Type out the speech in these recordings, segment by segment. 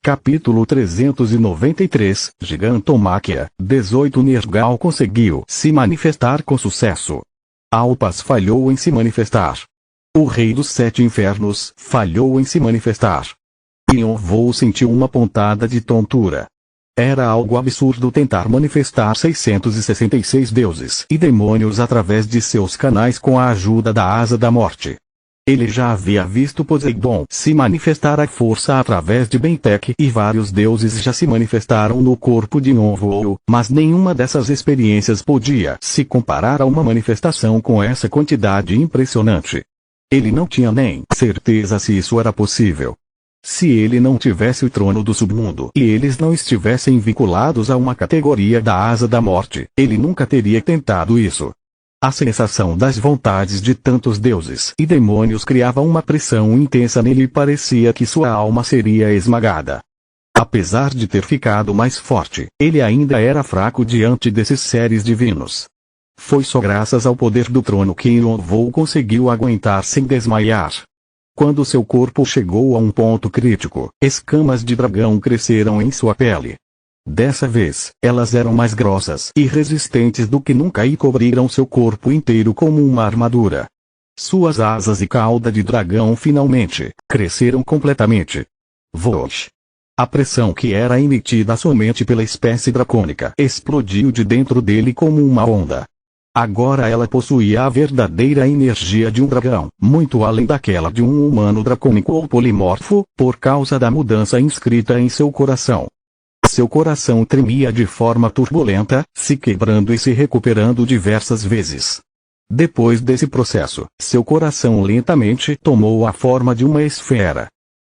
Capítulo 393, Gigantomáquia. 18 Nergal conseguiu se manifestar com sucesso. Alpas falhou em se manifestar. O rei dos 7 infernos falhou em se manifestar. Yonvou sentiu uma pontada de tontura. Era algo absurdo tentar manifestar 666 deuses e demônios através de seus canais com a ajuda da Asa da Morte. Ele já havia visto Poseidon se manifestar à força através de Bentek e vários deuses já se manifestaram no corpo de Yonvou, mas nenhuma dessas experiências podia se comparar a uma manifestação com essa quantidade impressionante. Ele não tinha nem certeza se isso era possível. Se ele não tivesse o trono do submundo e eles não estivessem vinculados a uma categoria da Asa da Morte, ele nunca teria tentado isso. A sensação das vontades de tantos deuses e demônios criava uma pressão intensa nele e parecia que sua alma seria esmagada. Apesar de ter ficado mais forte, ele ainda era fraco diante desses seres divinos. Foi só graças ao poder do trono que Yonvou conseguiu aguentar sem desmaiar. Quando seu corpo chegou a um ponto crítico, escamas de dragão cresceram em sua pele. Dessa vez, elas eram mais grossas e resistentes do que nunca e cobriram seu corpo inteiro como uma armadura. Suas asas e cauda de dragão finalmente cresceram completamente. Vosh! A pressão que era emitida somente pela espécie dracônica explodiu de dentro dele como uma onda. Agora ela possuía a verdadeira energia de um dragão, muito além daquela de um humano dracônico ou polimorfo, por causa da mudança inscrita em seu coração. Seu coração tremia de forma turbulenta, se quebrando e se recuperando diversas vezes. Depois desse processo, seu coração lentamente tomou a forma de uma esfera.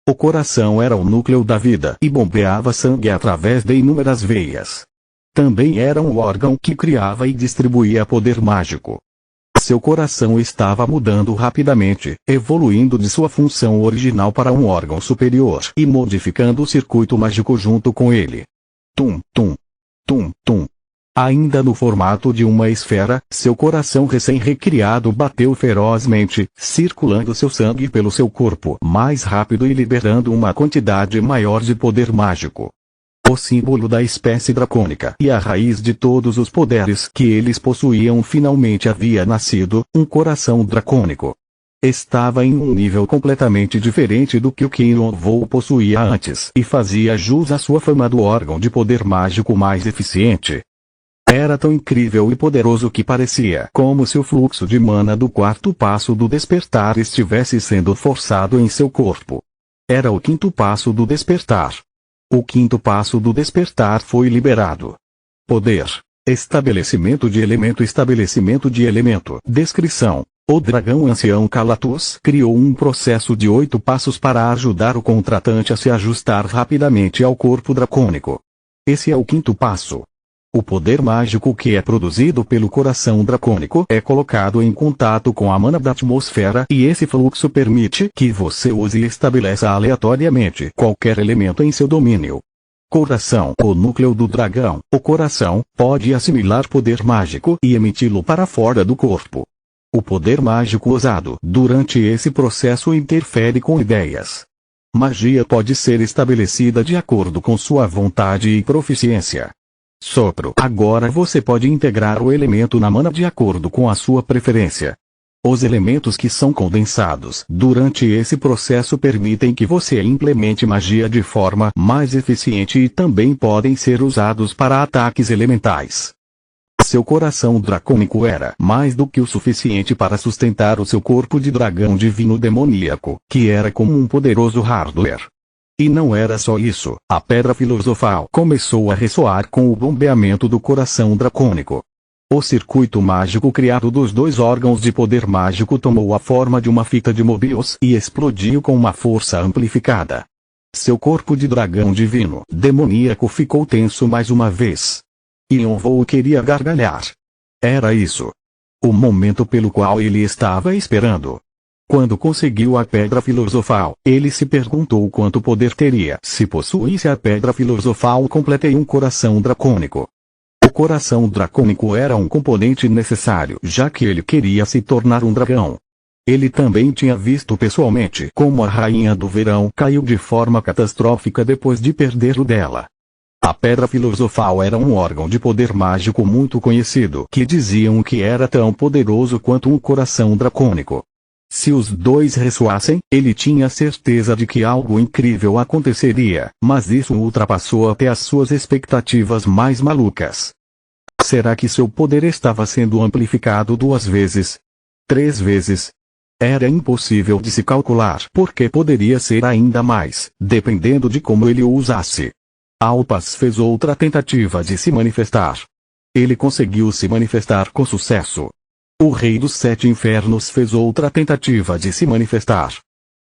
O coração era o núcleo da vida e bombeava sangue através de inúmeras veias. Também era um órgão que criava e distribuía poder mágico. Seu coração estava mudando rapidamente, evoluindo de sua função original para um órgão superior e modificando o circuito mágico junto com ele. Tum, tum. Tum, tum. Ainda no formato de uma esfera, seu coração recém-recriado bateu ferozmente, circulando seu sangue pelo seu corpo mais rápido e liberando uma quantidade maior de poder mágico. O símbolo da espécie dracônica e a raiz de todos os poderes que eles possuíam finalmente havia nascido, um coração dracônico. Estava em um nível completamente diferente do que o que Yonvou possuía antes e fazia jus à sua fama do órgão de poder mágico mais eficiente. Era tão incrível e poderoso que parecia como se o fluxo de mana do quarto passo do despertar estivesse sendo forçado em seu corpo. Era o quinto passo do despertar. O quinto passo do despertar foi liberado. Poder. Estabelecimento de elemento. Descrição. O dragão ancião Calatus criou um processo de 8 passos para ajudar o contratante a se ajustar rapidamente ao corpo dracônico. Esse é o quinto passo. O poder mágico que é produzido pelo coração dracônico é colocado em contato com a mana da atmosfera e esse fluxo permite que você use e estabeleça aleatoriamente qualquer elemento em seu domínio. Coração. O núcleo do dragão. O coração pode assimilar poder mágico e emiti-lo para fora do corpo. O poder mágico usado durante esse processo interfere com ideias. Magia pode ser estabelecida de acordo com sua vontade e proficiência. Sopro. Agora você pode integrar o elemento na mana de acordo com a sua preferência. Os elementos que são condensados durante esse processo permitem que você implemente magia de forma mais eficiente e também podem ser usados para ataques elementais. Seu coração dracônico era mais do que o suficiente para sustentar o seu corpo de dragão divino demoníaco, que era como um poderoso hardware. E não era só isso, a pedra filosofal começou a ressoar com o bombeamento do coração dracônico. O circuito mágico criado dos 2 órgãos de poder mágico tomou a forma de uma fita de Mobius e explodiu com uma força amplificada. Seu corpo de dragão divino demoníaco ficou tenso mais uma vez. Yonvou queria gargalhar. Era isso. O momento pelo qual ele estava esperando. Quando conseguiu a pedra filosofal, ele se perguntou quanto poder teria se possuísse a pedra filosofal completa e um coração dracônico. O coração dracônico era um componente necessário já que ele queria se tornar um dragão. Ele também tinha visto pessoalmente como a Rainha do Verão caiu de forma catastrófica depois de perder o dela. A Pedra Filosofal era um órgão de poder mágico muito conhecido que diziam que era tão poderoso quanto um coração dracônico. Se os dois ressoassem, ele tinha certeza de que algo incrível aconteceria, mas isso ultrapassou até as suas expectativas mais malucas. Será que seu poder estava sendo amplificado 2 vezes? 3 vezes? Era impossível de se calcular porque poderia ser ainda mais, dependendo de como ele o usasse. Alpas fez outra tentativa de se manifestar. Ele conseguiu se manifestar com sucesso. O Rei dos 7 Infernos fez outra tentativa de se manifestar.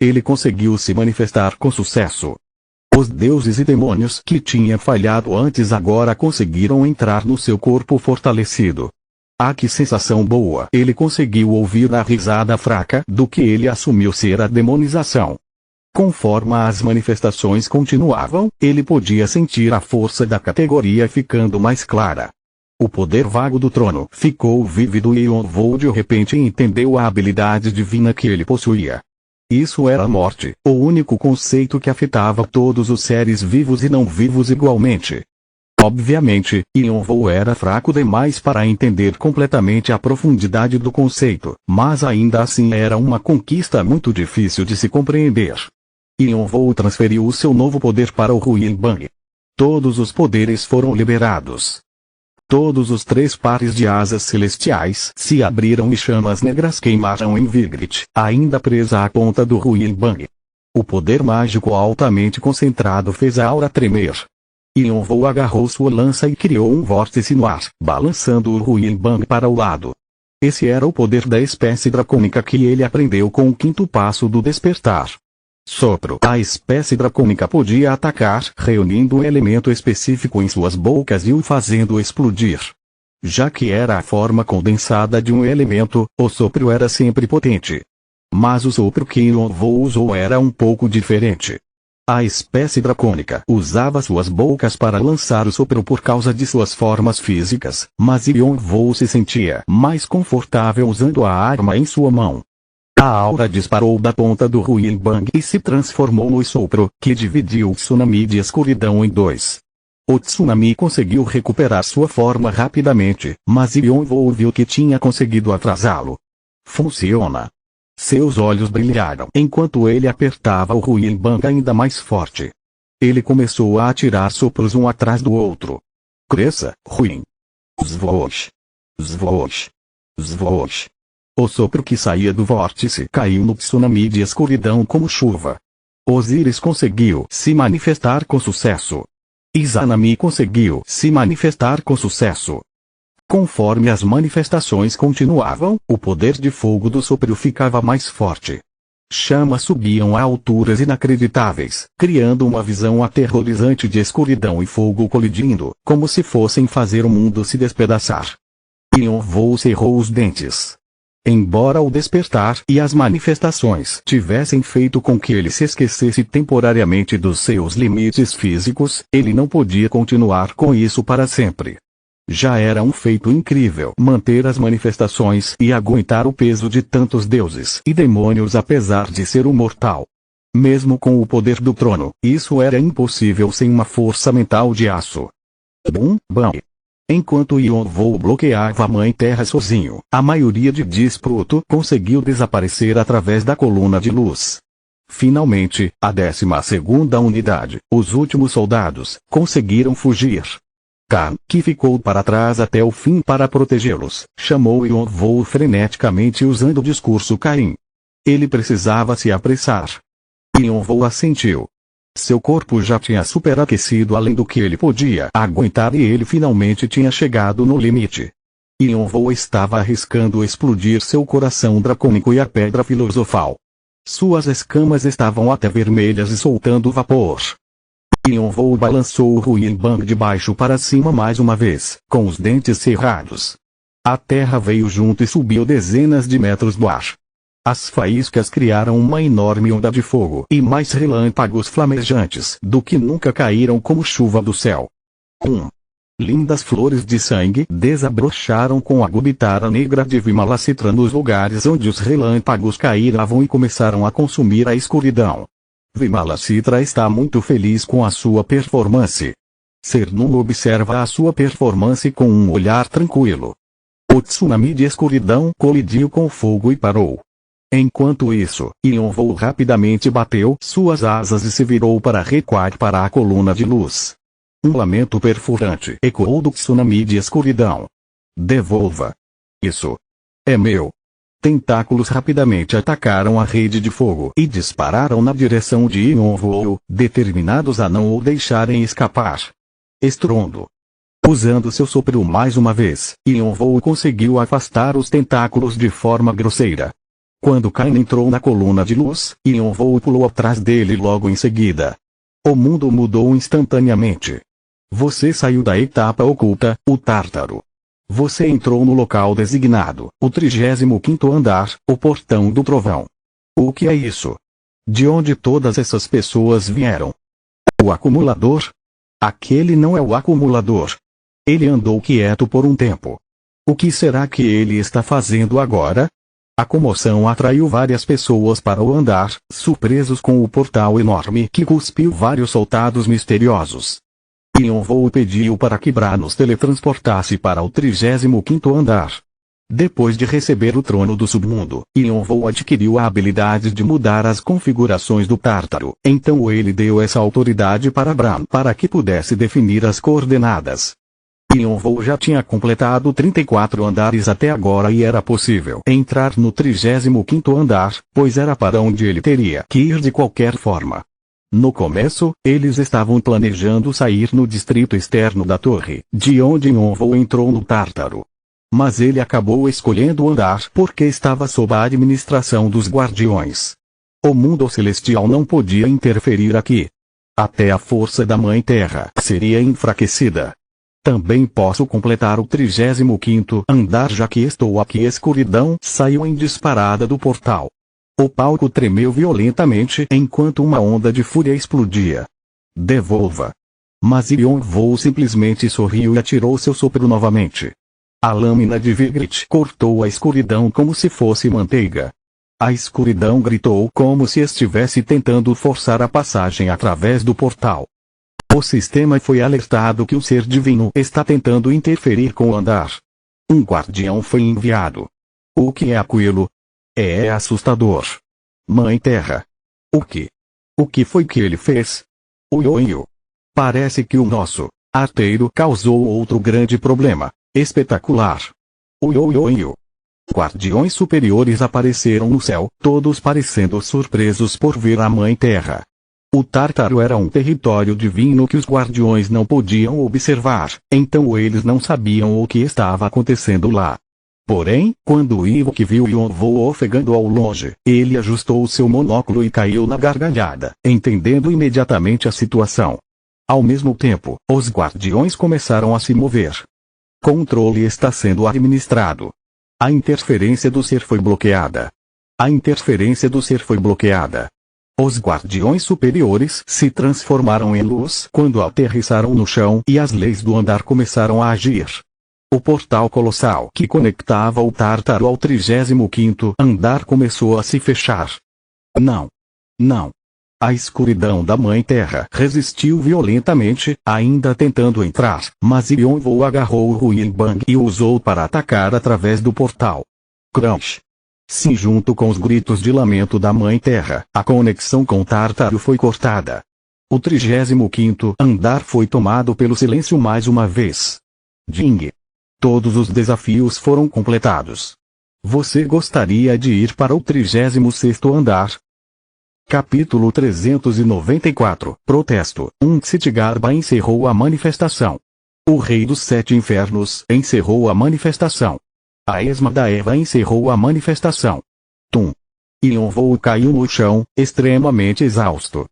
Ele conseguiu se manifestar com sucesso. Os deuses e demônios que tinham falhado antes agora conseguiram entrar no seu corpo fortalecido. Ah, que sensação boa! Ele conseguiu ouvir a risada fraca do que ele assumiu ser a demonização. Conforme as manifestações continuavam, ele podia sentir a força da categoria ficando mais clara. O poder vago do trono ficou vívido e Yonvou de repente entendeu a habilidade divina que ele possuía. Isso era a morte, o único conceito que afetava todos os seres vivos e não vivos igualmente. Obviamente, Yonvou era fraco demais para entender completamente a profundidade do conceito, mas ainda assim era uma conquista muito difícil de se compreender. Yonvou transferiu o seu novo poder para o Ruinbang. Todos os poderes foram liberados. Todos os 3 pares de asas celestiais se abriram e chamas negras queimaram em Vigrit, ainda presa à ponta do Ruinbang. O poder mágico altamente concentrado fez a aura tremer. Yonvou agarrou sua lança e criou um vórtice no ar, balançando o Ruinbang para o lado. Esse era o poder da espécie dracônica que ele aprendeu com o 5º passo do despertar. Sopro. A espécie dracônica podia atacar, reunindo um elemento específico em suas bocas e o fazendo explodir. Já que era a forma condensada de um elemento, o sopro era sempre potente. Mas o sopro que Yonvou usou era um pouco diferente. A espécie dracônica usava suas bocas para lançar o sopro por causa de suas formas físicas, mas Yonvou se sentia mais confortável usando a arma em sua mão. A aura disparou da ponta do Ruinbang e se transformou no sopro, que dividiu o tsunami de escuridão em 2. O tsunami conseguiu recuperar sua forma rapidamente, mas Yonvou viu que tinha conseguido atrasá-lo. Funciona. Seus olhos brilharam enquanto ele apertava o Ruinbang ainda mais forte. Ele começou a atirar sopros um atrás do outro. Cresça, Ruin. Svoosh. Svoosh. Svoosh. O sopro que saía do vórtice caiu no tsunami de escuridão como chuva. Osiris conseguiu se manifestar com sucesso. Izanami conseguiu se manifestar com sucesso. Conforme as manifestações continuavam, o poder de fogo do sopro ficava mais forte. Chamas subiam a alturas inacreditáveis, criando uma visão aterrorizante de escuridão e fogo colidindo, como se fossem fazer o mundo se despedaçar. Yonvou cerrou os dentes. Embora o despertar e as manifestações tivessem feito com que ele se esquecesse temporariamente dos seus limites físicos, ele não podia continuar com isso para sempre. Já era um feito incrível manter as manifestações e aguentar o peso de tantos deuses e demônios apesar de ser um mortal. Mesmo com o poder do trono, isso era impossível sem uma força mental de aço. Bum, bam. Enquanto Yonvou bloqueava a Mãe Terra sozinho, a maioria de Dispruto conseguiu desaparecer através da coluna de luz. Finalmente, a 12ª unidade, os últimos soldados, conseguiram fugir. Khan, que ficou para trás até o fim para protegê-los, chamou Yonvou freneticamente usando o discurso Caim. Ele precisava se apressar. Yonvou assentiu. Seu corpo já tinha superaquecido além do que ele podia aguentar e ele finalmente tinha chegado no limite. Yonvou estava arriscando explodir seu coração dracônico e a pedra filosofal. Suas escamas estavam até vermelhas e soltando vapor. Yonvou balançou o Ruinbang de baixo para cima mais uma vez, com os dentes cerrados. A terra veio junto e subiu dezenas de metros do ar. As faíscas criaram uma enorme onda de fogo e mais relâmpagos flamejantes do que nunca caíram como chuva do céu. Lindas flores de sangue desabrocharam com a Gubitara negra de Vimalacitra nos lugares onde os relâmpagos caíram e começaram a consumir a escuridão. Vimalacitra está muito feliz com a sua performance. Cernunno observa a sua performance com um olhar tranquilo. O tsunami de escuridão colidiu com o fogo e parou. Enquanto isso, Yonvou rapidamente bateu suas asas e se virou para recuar para a coluna de luz. Um lamento perfurante ecoou do tsunami de escuridão. Devolva. Isso. É meu. Tentáculos rapidamente atacaram a rede de fogo e dispararam na direção de Yonvou, determinados a não o deixarem escapar. Estrondo. Usando seu sopro mais uma vez, Yonvou conseguiu afastar os tentáculos de forma grosseira. Quando Kain entrou na coluna de luz, Yonvou pulou atrás dele logo em seguida. O mundo mudou instantaneamente. Você saiu da etapa oculta, o Tártaro. Você entrou no local designado, o 35º andar, o Portão do Trovão. O que é isso? De onde todas essas pessoas vieram? O acumulador? Aquele não é o acumulador. Ele andou quieto por um tempo. O que será que ele está fazendo agora? A comoção atraiu várias pessoas para o andar, surpresos com o portal enorme que cuspiu vários soldados misteriosos. Yonvou pediu para que Bra nos teletransportasse para o 35º andar. Depois de receber o trono do submundo, Yonvou adquiriu a habilidade de mudar as configurações do Tártaro, então ele deu essa autoridade para Bra para que pudesse definir as coordenadas. Yonvou já tinha completado 34 andares até agora e era possível entrar no 35º andar, pois era para onde ele teria que ir de qualquer forma. No começo, eles estavam planejando sair no distrito externo da torre, de onde Yonvou entrou no Tártaro. Mas ele acabou escolhendo o andar porque estava sob a administração dos guardiões. O mundo celestial não podia interferir aqui. Até a força da Mãe Terra seria enfraquecida. Também posso completar o 35º andar já que estou aqui. Escuridão saiu em disparada do portal. O palco tremeu violentamente enquanto uma onda de fúria explodia. Devolva. Mas Yonvou simplesmente sorriu e atirou seu sopro novamente. A lâmina de Vigrit cortou a escuridão como se fosse manteiga. A escuridão gritou como se estivesse tentando forçar a passagem através do portal. O sistema foi alertado que um ser divino está tentando interferir com o andar. Um guardião foi enviado. O que é aquilo? É assustador. Mãe Terra. O que foi que ele fez? Uioio. Parece que o nosso arteiro causou outro grande problema. Espetacular. Uioio. Guardiões superiores apareceram no céu, todos parecendo surpresos por ver a Mãe Terra. O Tártaro era um território divino que os guardiões não podiam observar, então eles não sabiam o que estava acontecendo lá. Porém, quando Ewok viu Yonvou ofegando ao longe, ele ajustou seu monóculo e caiu na gargalhada, entendendo imediatamente a situação. Ao mesmo tempo, os guardiões começaram a se mover. Controle está sendo administrado. A interferência do ser foi bloqueada. A interferência do ser foi bloqueada. Os guardiões superiores se transformaram em luz quando aterrissaram no chão e as leis do andar começaram a agir. O portal colossal que conectava o Tártaro ao 35º andar começou a se fechar. Não. Não. A escuridão da Mãe Terra resistiu violentamente, ainda tentando entrar, mas Yonvou agarrou o Ruinbang e o usou para atacar através do portal. Crunch. Sim, junto com os gritos de lamento da Mãe Terra, a conexão com o Tártaro foi cortada. O 35º andar foi tomado pelo silêncio mais uma vez. Ding. Todos os desafios foram completados. Você gostaria de ir para o 36º andar? Capítulo 394. Protesto. Tsitigarbha encerrou a manifestação. O Rei dos Sete Infernos encerrou a manifestação. A Esma da Eva encerrou a manifestação. Tum. Yonvou caiu no chão, extremamente exausto.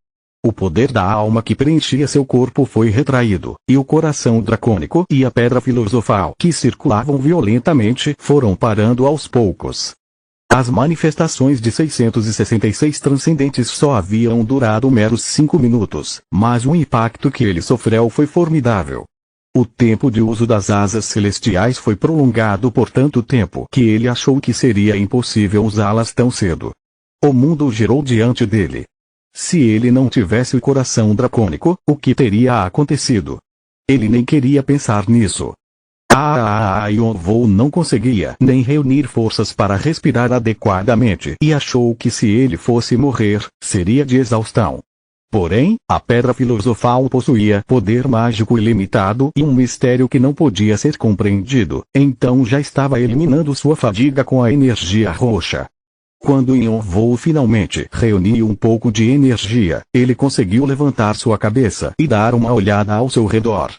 O poder da alma que preenchia seu corpo foi retraído, e o coração dracônico e a pedra filosofal que circulavam violentamente foram parando aos poucos. As manifestações de 666 transcendentes só haviam durado meros 5 minutos, mas o impacto que ele sofreu foi formidável. O tempo de uso das asas celestiais foi prolongado por tanto tempo que ele achou que seria impossível usá-las tão cedo. O mundo girou diante dele. Se ele não tivesse o coração dracônico, o que teria acontecido? Ele nem queria pensar nisso. Yon-Vo não conseguia nem reunir forças para respirar adequadamente e achou que se ele fosse morrer, seria de exaustão. Porém, a pedra filosofal possuía poder mágico ilimitado e um mistério que não podia ser compreendido, então já estava eliminando sua fadiga com a energia roxa. Quando Yon-Vo finalmente reuniu um pouco de energia, ele conseguiu levantar sua cabeça e dar uma olhada ao seu redor.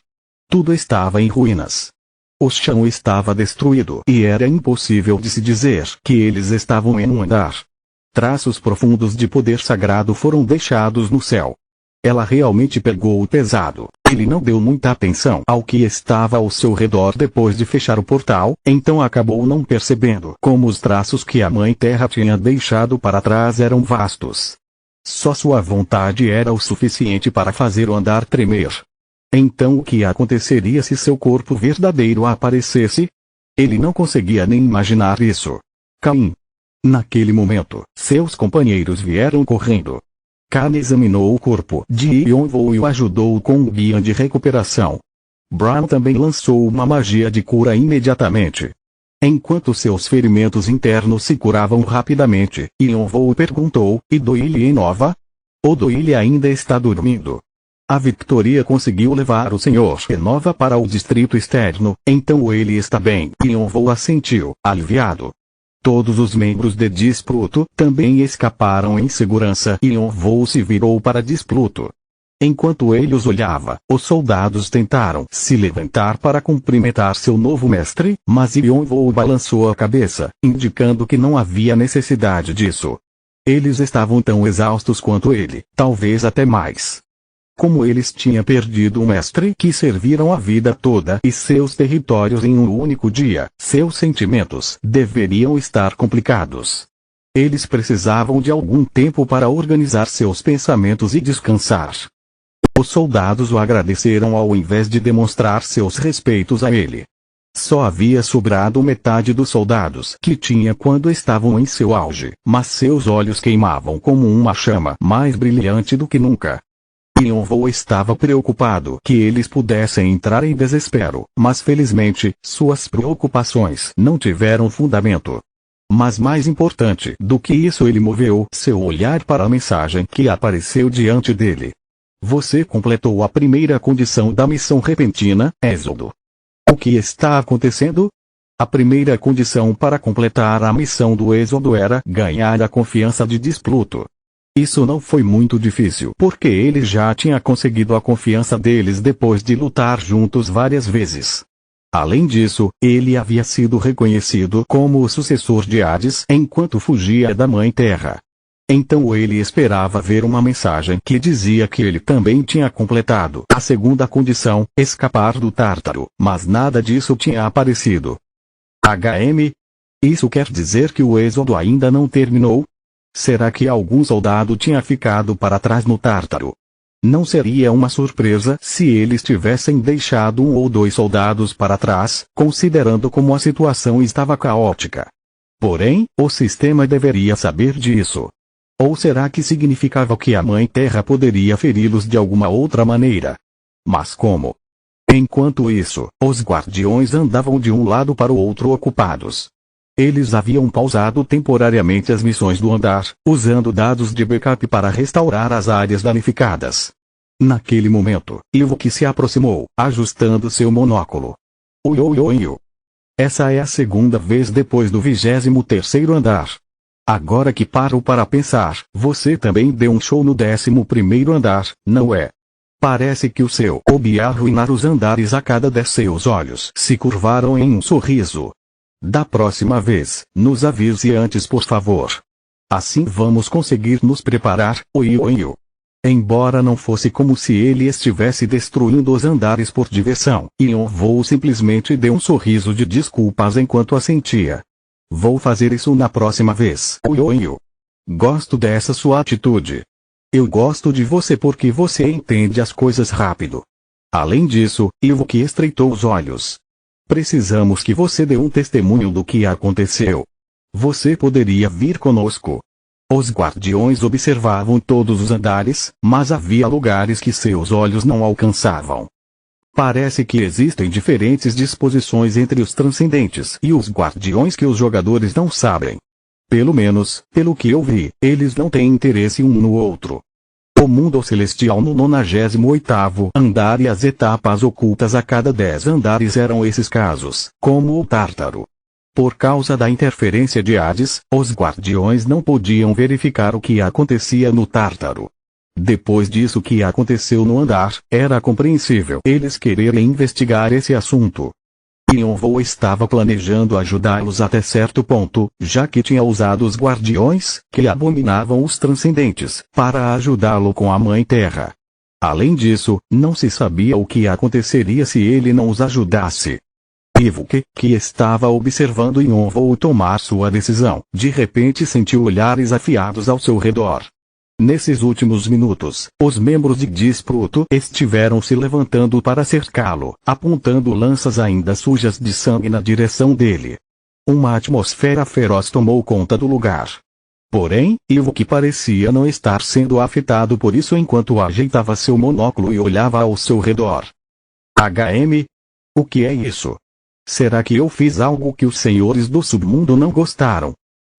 Tudo estava em ruínas. O chão estava destruído e era impossível de se dizer que eles estavam em um andar. Traços profundos de poder sagrado foram deixados no céu. Ela realmente pegou o pesado. Ele não deu muita atenção ao que estava ao seu redor depois de fechar o portal, então acabou não percebendo como os traços que a Mãe Terra tinha deixado para trás eram vastos. Só sua vontade era o suficiente para fazer o andar tremer. Então o que aconteceria se seu corpo verdadeiro aparecesse? Ele não conseguia nem imaginar isso. Caim. Naquele momento, seus companheiros vieram correndo. Khan examinou o corpo de Yon-Vo e o ajudou com um guia de recuperação. Bran também lançou uma magia de cura imediatamente. Enquanto seus ferimentos internos se curavam rapidamente, Yon-Vo perguntou, e Doyle Nova? O Doyle ainda está dormindo. A Victoria conseguiu levar o Sr. Enova para o distrito externo, então ele está bem. Yon-Vo assentiu, aliviado. Todos os membros de Displuto também escaparam em segurança e Yon-Vo se virou para Displuto. Enquanto ele os olhava, os soldados tentaram se levantar para cumprimentar seu novo mestre, mas Yon-Vo balançou a cabeça, indicando que não havia necessidade disso. Eles estavam tão exaustos quanto ele, talvez até mais. Como eles tinham perdido um mestre que serviram a vida toda e seus territórios em um único dia, seus sentimentos deveriam estar complicados. Eles precisavam de algum tempo para organizar seus pensamentos e descansar. Os soldados o agradeceram ao invés de demonstrar seus respeitos a ele. Só havia sobrado metade dos soldados que tinha quando estavam em seu auge, mas seus olhos queimavam como uma chama mais brilhante do que nunca. Yon-Vo estava preocupado que eles pudessem entrar em desespero, mas felizmente, suas preocupações não tiveram fundamento. Mas mais importante do que isso, ele moveu seu olhar para a mensagem que apareceu diante dele. Você completou a primeira condição da missão repentina, Êxodo. O que está acontecendo? A primeira condição para completar a missão do Êxodo era ganhar a confiança de Displuto. Isso não foi muito difícil porque ele já tinha conseguido a confiança deles depois de lutar juntos várias vezes. Além disso, ele havia sido reconhecido como o sucessor de Hades enquanto fugia da Mãe Terra. Então ele esperava ver uma mensagem que dizia que ele também tinha completado a segunda condição, escapar do Tártaro, mas nada disso tinha aparecido. Isso quer dizer que o Êxodo ainda não terminou? Será que algum soldado tinha ficado para trás no Tártaro? Não seria uma surpresa se eles tivessem deixado um ou dois soldados para trás, considerando como a situação estava caótica. Porém, o sistema deveria saber disso. Ou será que significava que a Mãe Terra poderia feri-los de alguma outra maneira? Mas como? Enquanto isso, os guardiões andavam de um lado para o outro ocupados. Eles haviam pausado temporariamente as missões do andar, usando dados de backup para restaurar as áreas danificadas. Naquele momento, Ivok se aproximou, ajustando seu monóculo. Uioioio. Essa é a segunda vez depois do 23º andar. Agora que paro para pensar, você também deu um show no 11º andar, não é? Parece que o seu hobby é arruinar os andares a cada 10 seus olhos se curvaram em um sorriso. Da próxima vez, nos avise antes por favor. Assim vamos conseguir nos preparar, oio. Embora não fosse como se ele estivesse destruindo os andares por diversão, Yon-Vo simplesmente deu um sorriso de desculpas enquanto assentia. Vou fazer isso na próxima vez, oio. Gosto dessa sua atitude. Eu gosto de você porque você entende as coisas rápido. Além disso, Ewok estreitou os olhos. Precisamos que você dê um testemunho do que aconteceu. Você poderia vir conosco. Os guardiões observavam todos os andares, mas havia lugares que seus olhos não alcançavam. Parece que existem diferentes disposições entre os transcendentes e os guardiões que os jogadores não sabem. Pelo menos, pelo que eu vi, eles não têm interesse um no outro. O mundo celestial no 98º andar e as etapas ocultas a cada 10 andares eram esses casos, como o Tártaro. Por causa da interferência de Hades, os guardiões não podiam verificar o que acontecia no Tártaro. Depois disso que aconteceu no andar, era compreensível eles quererem investigar esse assunto. Yonvou estava planejando ajudá-los até certo ponto, já que tinha usado os guardiões, que abominavam os transcendentes, para ajudá-lo com a Mãe Terra. Além disso, não se sabia o que aconteceria se ele não os ajudasse. Ewok, que estava observando Yonvou tomar sua decisão, de repente sentiu olhares afiados ao seu redor. Nesses últimos minutos, os membros de Disputo estiveram se levantando para cercá-lo, apontando lanças ainda sujas de sangue na direção dele. Uma atmosfera feroz tomou conta do lugar. Porém, Ewok parecia não estar sendo afetado por isso enquanto ajeitava seu monóculo e olhava ao seu redor. HM? O que é isso? Será que eu fiz algo que os senhores do submundo não gostaram?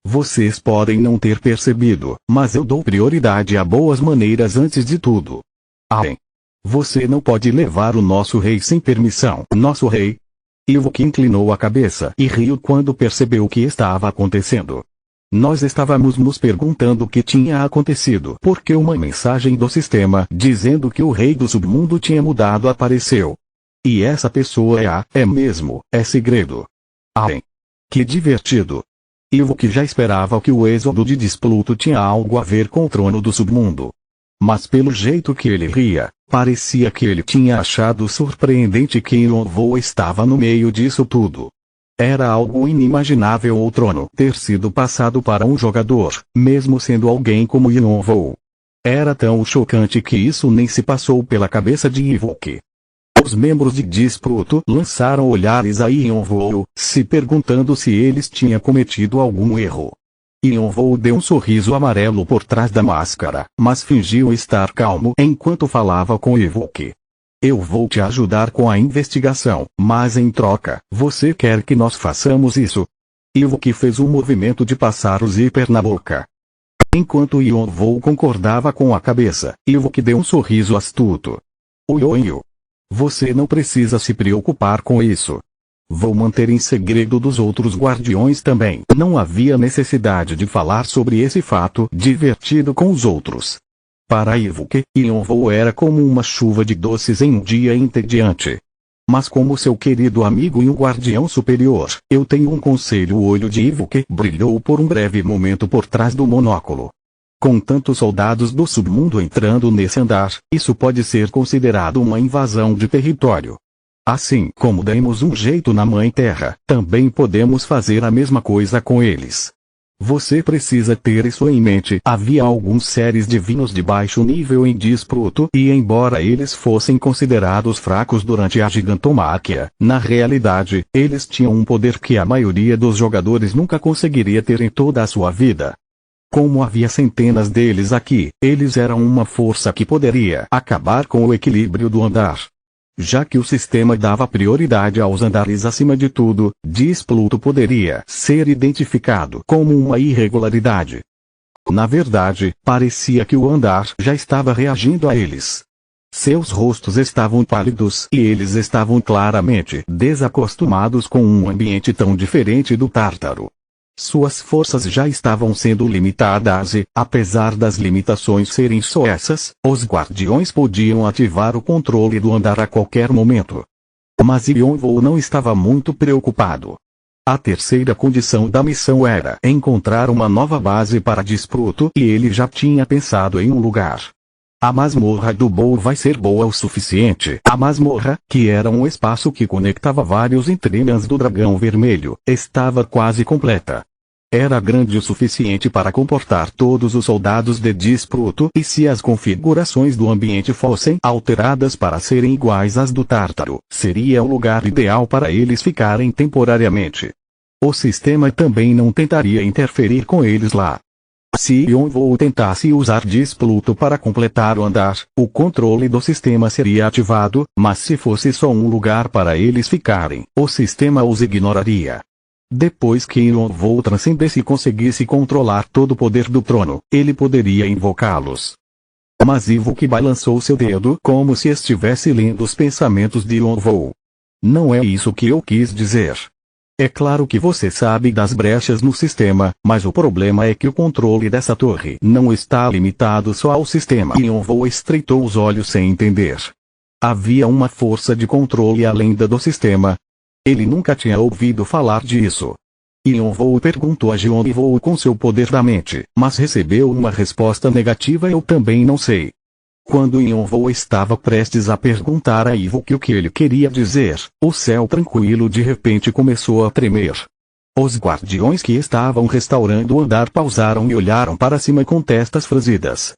Vocês podem não ter percebido, mas eu dou prioridade a boas maneiras antes de tudo. Você não pode levar o nosso rei sem permissão. Nosso rei? Ewok inclinou a cabeça e riu quando percebeu o que estava acontecendo. Nós estávamos nos perguntando o que tinha acontecido porque uma mensagem do sistema dizendo que o rei do submundo tinha mudado apareceu. E essa pessoa é segredo. Que divertido. Ewok já esperava que o êxodo de Disputo tinha algo a ver com o trono do submundo. Mas pelo jeito que ele ria, parecia que ele tinha achado surpreendente que Yonvou estava no meio disso tudo. Era algo inimaginável o trono ter sido passado para um jogador, mesmo sendo alguém como Yonvou. Era tão chocante que isso nem se passou pela cabeça de Ewok. Os membros de Disputo lançaram olhares a Yonvou, se perguntando se eles tinham cometido algum erro. Yonvou deu um sorriso amarelo por trás da máscara, mas fingiu estar calmo enquanto falava com Ewok. Eu vou te ajudar com a investigação, mas em troca, você quer que nós façamos isso? Ewok fez um movimento de passar o zíper na boca. Enquanto Yonvou concordava com a cabeça, Ewok deu um sorriso astuto. Oioio. Você não precisa se preocupar com isso. Vou manter em segredo dos outros guardiões também. Não havia necessidade de falar sobre esse fato divertido com os outros. Para Ewok, Yonvou era como uma chuva de doces em um dia entediante. Mas como seu querido amigo e um guardião superior, eu tenho um conselho. O olho de Ewok brilhou por um breve momento por trás do monóculo. Com tantos soldados do submundo entrando nesse andar, isso pode ser considerado uma invasão de território. Assim como demos um jeito na Mãe Terra, também podemos fazer a mesma coisa com eles. Você precisa ter isso em mente. Havia alguns seres divinos de baixo nível em Disputo e embora eles fossem considerados fracos durante a gigantomáquia, na realidade, eles tinham um poder que a maioria dos jogadores nunca conseguiria ter em toda a sua vida. Como havia centenas deles aqui, eles eram uma força que poderia acabar com o equilíbrio do andar. Já que o sistema dava prioridade aos andares acima de tudo, Disputo poderia ser identificado como uma irregularidade. Na verdade, parecia que o andar já estava reagindo a eles. Seus rostos estavam pálidos e eles estavam claramente desacostumados com um ambiente tão diferente do Tártaro. Suas forças já estavam sendo limitadas e, apesar das limitações serem só essas, os guardiões podiam ativar o controle do andar a qualquer momento. Mas Yonvou não estava muito preocupado. A terceira condição da missão era encontrar uma nova base para Disputo e ele já tinha pensado em um lugar. A masmorra do Bowl vai ser boa o suficiente. A masmorra, que era um espaço que conectava vários entranhas do dragão vermelho, estava quase completa. Era grande o suficiente para comportar todos os soldados de Disputo, e se as configurações do ambiente fossem alteradas para serem iguais às do Tártaro, seria o lugar ideal para eles ficarem temporariamente. O sistema também não tentaria interferir com eles lá. Se Yonvou tentasse usar Disputo para completar o andar, o controle do sistema seria ativado, mas se fosse só um lugar para eles ficarem, o sistema os ignoraria. Depois que Yonvou transcendesse e conseguisse controlar todo o poder do trono, ele poderia invocá-los. Mas Ivuk balançou seu dedo como se estivesse lendo os pensamentos de Yonvou. Não é isso que eu quis dizer. É claro que você sabe das brechas no sistema, mas o problema é que o controle dessa torre não está limitado só ao sistema. Yonvou estreitou os olhos sem entender. Havia uma força de controle além da do sistema. Ele nunca tinha ouvido falar disso. Yonvou perguntou a Yonvou com seu poder da mente, mas recebeu uma resposta negativa. Eu também não sei. Quando Yonvou estava prestes a perguntar a Ivuk o que ele queria dizer, o céu tranquilo de repente começou a tremer. Os guardiões que estavam restaurando o andar pausaram e olharam para cima com testas franzidas.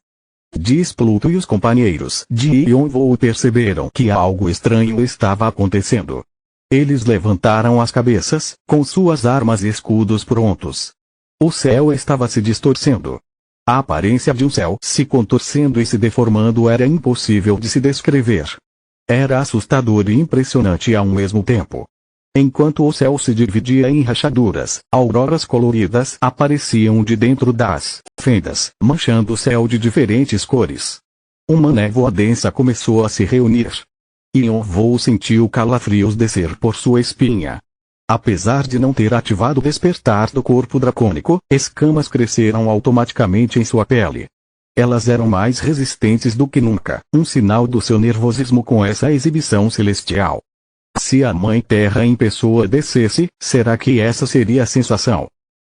Disputo e os companheiros de Yonvou perceberam que algo estranho estava acontecendo. Eles levantaram as cabeças, com suas armas e escudos prontos. O céu estava se distorcendo. A aparência de um céu se contorcendo e se deformando era impossível de se descrever. Era assustador e impressionante ao mesmo tempo. Enquanto o céu se dividia em rachaduras, auroras coloridas apareciam de dentro das fendas, manchando o céu de diferentes cores. Uma névoa densa começou a se reunir. Yonvou sentiu calafrios descer por sua espinha. Apesar de não ter ativado o despertar do corpo dracônico, escamas cresceram automaticamente em sua pele. Elas eram mais resistentes do que nunca, um sinal do seu nervosismo com essa exibição celestial. Se a Mãe Terra em pessoa descesse, será que essa seria a sensação?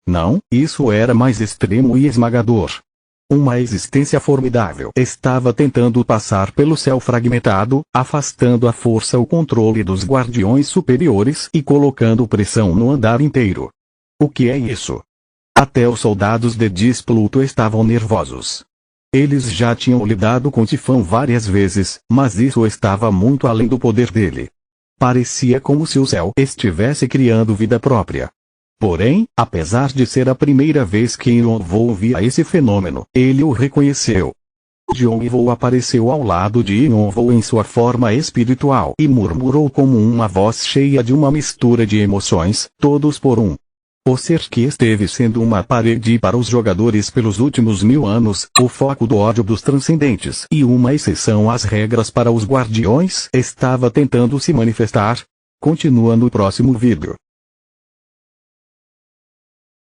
Não, isso era mais extremo e esmagador. Uma existência formidável estava tentando passar pelo céu fragmentado, afastando à força o controle dos guardiões superiores e colocando pressão no andar inteiro. O que é isso? Até os soldados de Disputo estavam nervosos. Eles já tinham lidado com Tifão várias vezes, mas isso estava muito além do poder dele. Parecia como se o céu estivesse criando vida própria. Porém, apesar de ser a primeira vez que Yonvou via esse fenômeno, ele o reconheceu. Yonvou apareceu ao lado de Yonvou em sua forma espiritual e murmurou como uma voz cheia de uma mistura de emoções, todos por um. O ser que esteve sendo uma parede para os jogadores pelos últimos 1000 anos, o foco do ódio dos transcendentes e uma exceção às regras para os guardiões, estava tentando se manifestar. Continua no próximo vídeo.